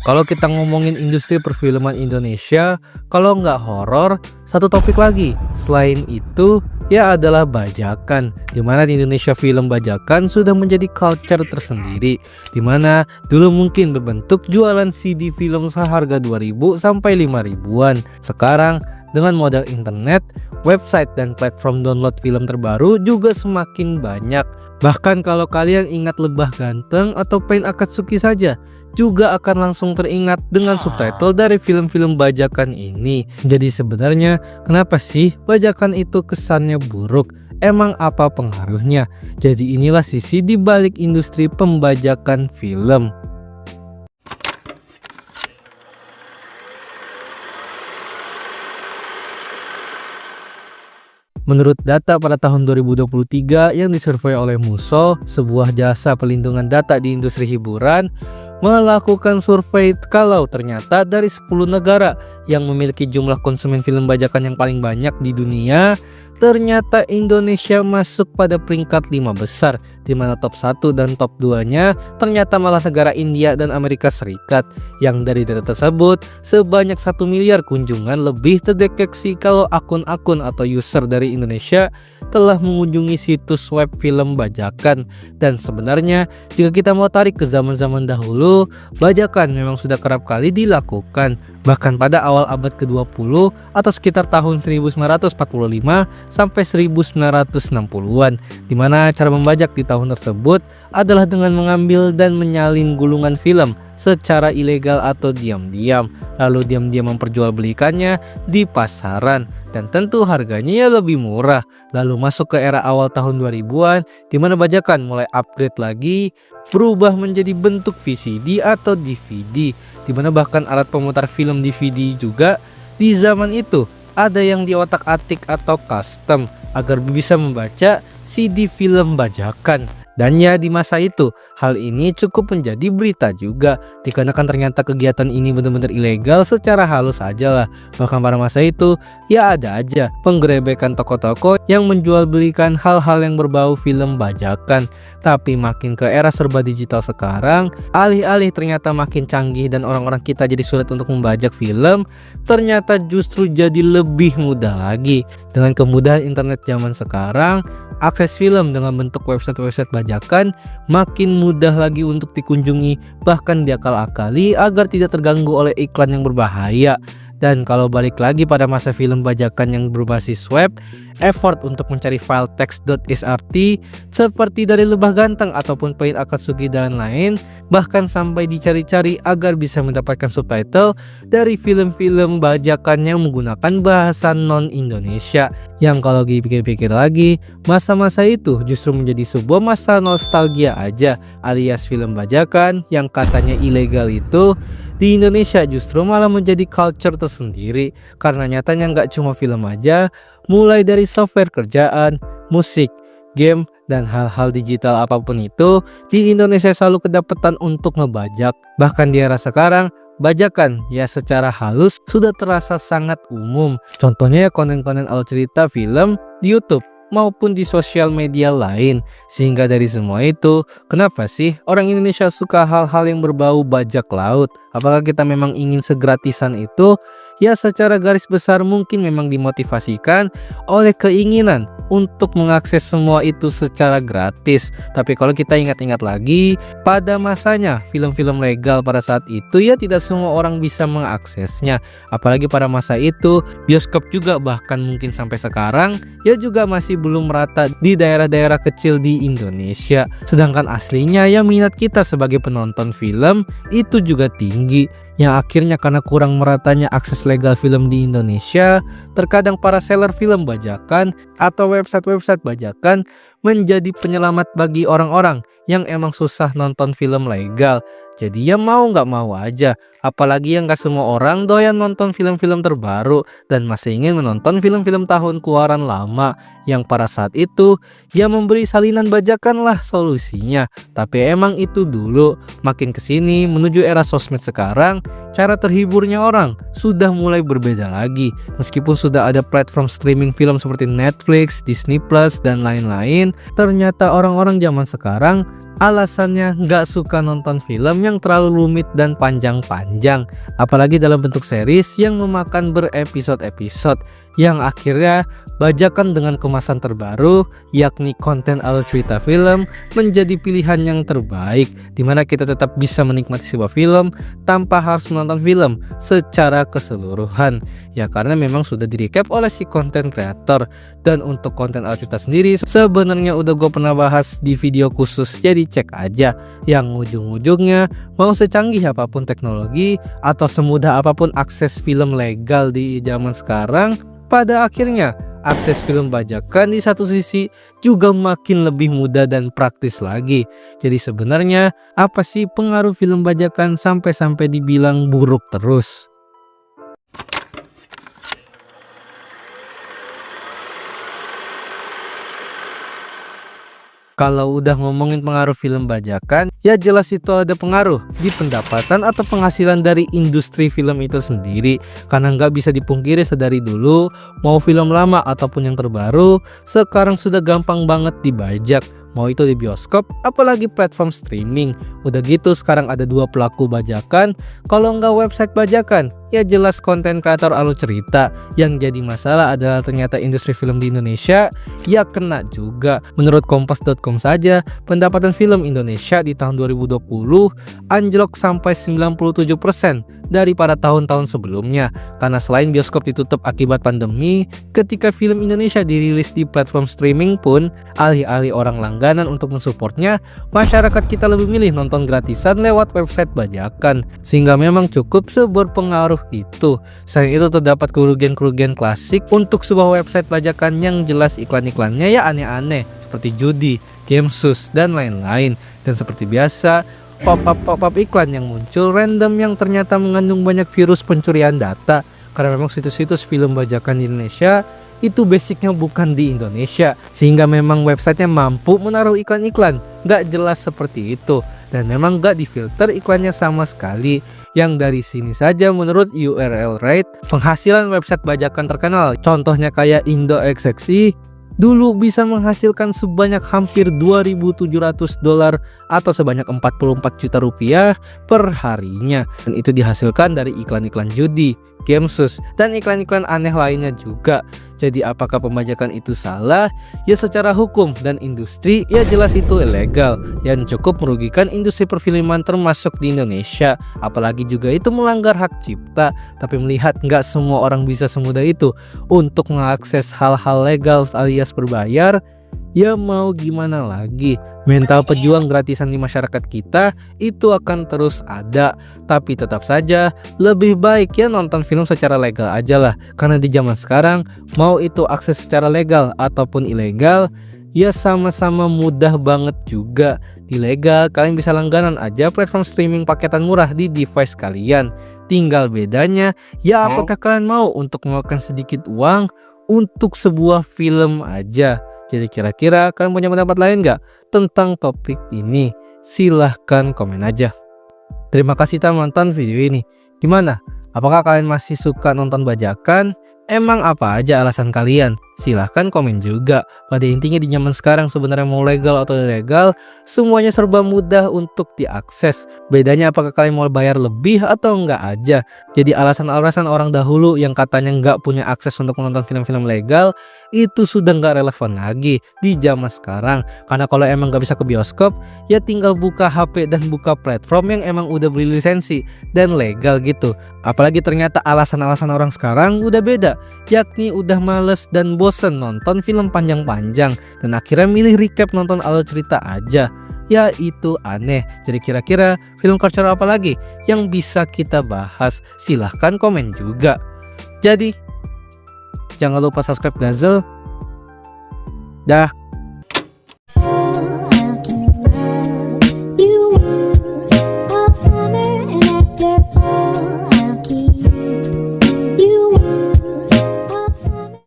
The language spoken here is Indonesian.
Kalau kita ngomongin industri perfilman Indonesia, kalau nggak horor, satu topik lagi. Selain itu, ya adalah bajakan. Dimana di Indonesia film bajakan sudah menjadi culture tersendiri. Dimana dulu mungkin berbentuk jualan CD film seharga 2.000 sampai 5.000-an. Sekarang dengan modal internet, website dan platform download film terbaru juga semakin banyak. Bahkan kalau kalian ingat Lebah Ganteng atau Pain Akatsuki saja, juga akan langsung teringat dengan subtitle dari film-film bajakan ini. Jadi sebenarnya kenapa sih bajakan itu kesannya buruk? Emang apa pengaruhnya? Jadi inilah sisi di balik industri pembajakan film. Menurut data pada tahun 2023 yang disurvei oleh Muso, sebuah jasa pelindungan data di industri hiburan, melakukan survei kalau ternyata dari 10 negara yang memiliki jumlah konsumen film bajakan yang paling banyak di dunia, ternyata Indonesia masuk pada peringkat 5 besar, di mana top 1 dan top 2-nya ternyata malah negara India dan Amerika Serikat. Yang dari data tersebut, sebanyak 1 miliar kunjungan lebih terdeteksi kalau akun-akun atau user dari Indonesia telah mengunjungi situs web film bajakan. Dan sebenarnya jika kita mau tarik ke zaman-zaman dahulu, bajakan memang sudah kerap kali dilakukan. Bahkan pada awal abad ke-20 atau sekitar tahun 1945 sampai 1960-an, di mana cara membajak di tahun tersebut adalah dengan mengambil dan menyalin gulungan film secara ilegal atau diam-diam, lalu diam-diam memperjualbelikannya di pasaran, dan tentu harganya ya lebih murah. Lalu masuk ke era awal tahun 2000-an, di mana bajakan mulai upgrade lagi, berubah menjadi bentuk VCD atau DVD, di mana bahkan alat pemutar film DVD juga di zaman itu ada yang diotak-atik atau custom agar bisa membaca CD film bajakan. Dan ya di masa itu, hal ini cukup menjadi berita juga, dikarenakan ternyata kegiatan ini benar-benar ilegal secara halus aja lah. Bahkan pada masa itu, ya ada aja penggerebekan toko-toko yang menjual belikan hal-hal yang berbau film bajakan. Tapi makin ke era serba digital sekarang, alih-alih ternyata makin canggih dan orang-orang kita jadi sulit untuk membajak film, ternyata justru jadi lebih mudah lagi. Dengan kemudahan internet zaman sekarang, akses film dengan bentuk website-website bajakan makin mudah lagi untuk dikunjungi, bahkan diakal-akali agar tidak terganggu oleh iklan yang berbahaya. Dan kalau balik lagi pada masa film bajakan yang berbasis web, effort untuk mencari file text.srt seperti dari Lebah Ganteng ataupun Pain Akatsuki dan lain, bahkan sampai dicari-cari agar bisa mendapatkan subtitle dari film-film bajakan yang menggunakan bahasa non-Indonesia. Yang kalau dipikir-pikir lagi, masa-masa itu justru menjadi sebuah masa nostalgia aja, alias film bajakan yang katanya ilegal itu di Indonesia justru malah menjadi culture tersendiri, karena nyatanya nggak cuma film aja, mulai dari software kerjaan, musik, game, dan hal-hal digital apapun itu di Indonesia selalu kedapatan untuk ngebajak. Bahkan di era sekarang, bajakan ya secara halus sudah terasa sangat umum. Contohnya ya konten-konten alur cerita film di YouTube maupun di sosial media lain. Sehingga dari semua itu, kenapa sih orang Indonesia suka hal-hal yang berbau bajak laut? Apakah kita memang ingin segratisan itu? Ya secara garis besar mungkin memang dimotivasikan oleh keinginan untuk mengakses semua itu secara gratis. Tapi kalau kita ingat-ingat lagi, pada masanya film-film legal pada saat itu ya tidak semua orang bisa mengaksesnya. Apalagi pada masa itu, bioskop juga bahkan mungkin sampai sekarang ya juga masih belum merata di daerah-daerah kecil di Indonesia. Sedangkan aslinya ya minat kita sebagai penonton film itu juga tinggi. Yang akhirnya karena kurang meratanya akses legal film di Indonesia, terkadang para seller film bajakan atau website-website bajakan menjadi penyelamat bagi orang-orang yang emang susah nonton film legal. Jadi ya mau nggak mau aja, apalagi yang nggak semua orang doyan nonton film-film terbaru dan masih ingin menonton film-film tahun keluaran lama, yang pada saat itu ya memberi salinan bajakan lah solusinya. Tapi emang itu dulu, makin kesini menuju era sosmed sekarang, cara terhiburnya orang sudah mulai berbeda lagi. Meskipun sudah ada platform streaming film seperti Netflix, Disney Plus, dan lain-lain, ternyata orang-orang zaman sekarang Alasannya nggak suka nonton film yang terlalu rumit dan panjang-panjang, apalagi dalam bentuk series yang memakan berepisode-episode, yang akhirnya bajakan dengan kemasan terbaru yakni konten alur cerita film menjadi pilihan yang terbaik, dimana kita tetap bisa menikmati sebuah film tanpa harus menonton film secara keseluruhan, ya karena memang sudah di-recap oleh si konten kreator. Dan untuk konten alur cerita sendiri sebenarnya udah gue pernah bahas di video khusus, jadi cek aja, yang ujung-ujungnya mau secanggih apapun teknologi atau semudah apapun akses film legal di zaman sekarang, pada akhirnya akses film bajakan di satu sisi juga makin lebih mudah dan praktis lagi. Jadi sebenarnya apa sih pengaruh film bajakan sampai-sampai dibilang buruk terus? Kalau udah ngomongin pengaruh film bajakan, ya jelas itu ada pengaruh di pendapatan atau penghasilan dari industri film itu sendiri. Karena nggak bisa dipungkiri sedari dulu, mau film lama ataupun yang terbaru, sekarang sudah gampang banget dibajak. Mau itu di bioskop, apalagi platform streaming. Udah gitu sekarang ada dua pelaku bajakan, kalau nggak website bajakan, ya jelas konten kreator alur cerita. Yang jadi masalah adalah ternyata industri film di Indonesia ya kena juga. Menurut kompas.com saja, pendapatan film Indonesia di tahun 2020 anjlok sampai 97% dari pada tahun-tahun sebelumnya. Karena selain bioskop ditutup akibat pandemi, ketika film Indonesia dirilis di platform streaming pun, alih-alih orang langganan untuk mensupportnya, masyarakat kita lebih milih nonton gratisan lewat website bajakan, sehingga memang cukup berpengaruh itu. Selain itu terdapat kerugian-kerugian klasik untuk sebuah website bajakan yang jelas iklan-iklannya ya aneh-aneh, seperti judi, game sus, dan lain-lain. Dan seperti biasa, pop-up iklan yang muncul random yang ternyata mengandung banyak virus pencurian data. Karena memang situs-situs film bajakan di Indonesia itu basicnya bukan di Indonesia, sehingga memang websitenya mampu menaruh iklan-iklan nggak jelas seperti itu, dan memang nggak difilter iklannya sama sekali. Yang dari sini saja menurut URL Rate, penghasilan website bajakan terkenal, contohnya kayak IndoXXI, dulu bisa menghasilkan sebanyak hampir $2.700 atau sebanyak 44 juta rupiah per harinya, dan itu dihasilkan dari iklan-iklan judi, game sus, dan iklan-iklan aneh lainnya juga. Jadi apakah pembajakan itu salah? Ya secara hukum dan industri ya jelas itu ilegal, yang cukup merugikan industri perfilman termasuk di Indonesia. Apalagi juga itu melanggar hak cipta. Tapi melihat nggak semua orang bisa semudah itu untuk mengakses hal-hal legal alias berbayar, ya mau gimana lagi, mental pejuang gratisan di masyarakat kita itu akan terus ada. Tapi tetap saja lebih baik ya nonton film secara legal aja lah, karena di zaman sekarang mau itu akses secara legal ataupun ilegal ya sama-sama mudah banget juga. Di legal kalian bisa langganan aja platform streaming paketan murah di device kalian. Tinggal bedanya ya apakah kalian mau untuk mengeluarkan sedikit uang untuk sebuah film aja. Jadi kira-kira kalian punya pendapat lain nggak tentang topik ini? Silahkan komen aja. Terima kasih telah menonton video ini. Gimana? Apakah kalian masih suka nonton bajakan? Emang apa aja alasan kalian? Silahkan komen juga. Pada intinya di zaman sekarang sebenarnya mau legal atau ilegal, semuanya serba mudah untuk diakses. Bedanya apakah kalian mau bayar lebih atau enggak aja. Jadi alasan-alasan orang dahulu yang katanya nggak punya akses untuk menonton film-film legal, itu sudah nggak relevan lagi di zaman sekarang. Karena kalau emang nggak bisa ke bioskop, ya tinggal buka HP dan buka platform yang emang udah beli lisensi dan legal gitu. Apalagi ternyata alasan-alasan orang sekarang udah beda, yakni udah males dan bosen nonton film panjang-panjang dan akhirnya milih recap nonton alur cerita aja. Ya itu aneh. Jadi kira-kira film culture apa lagi yang bisa kita bahas? Silahkan komen juga. Jadi jangan lupa subscribe Dazzle. Dah.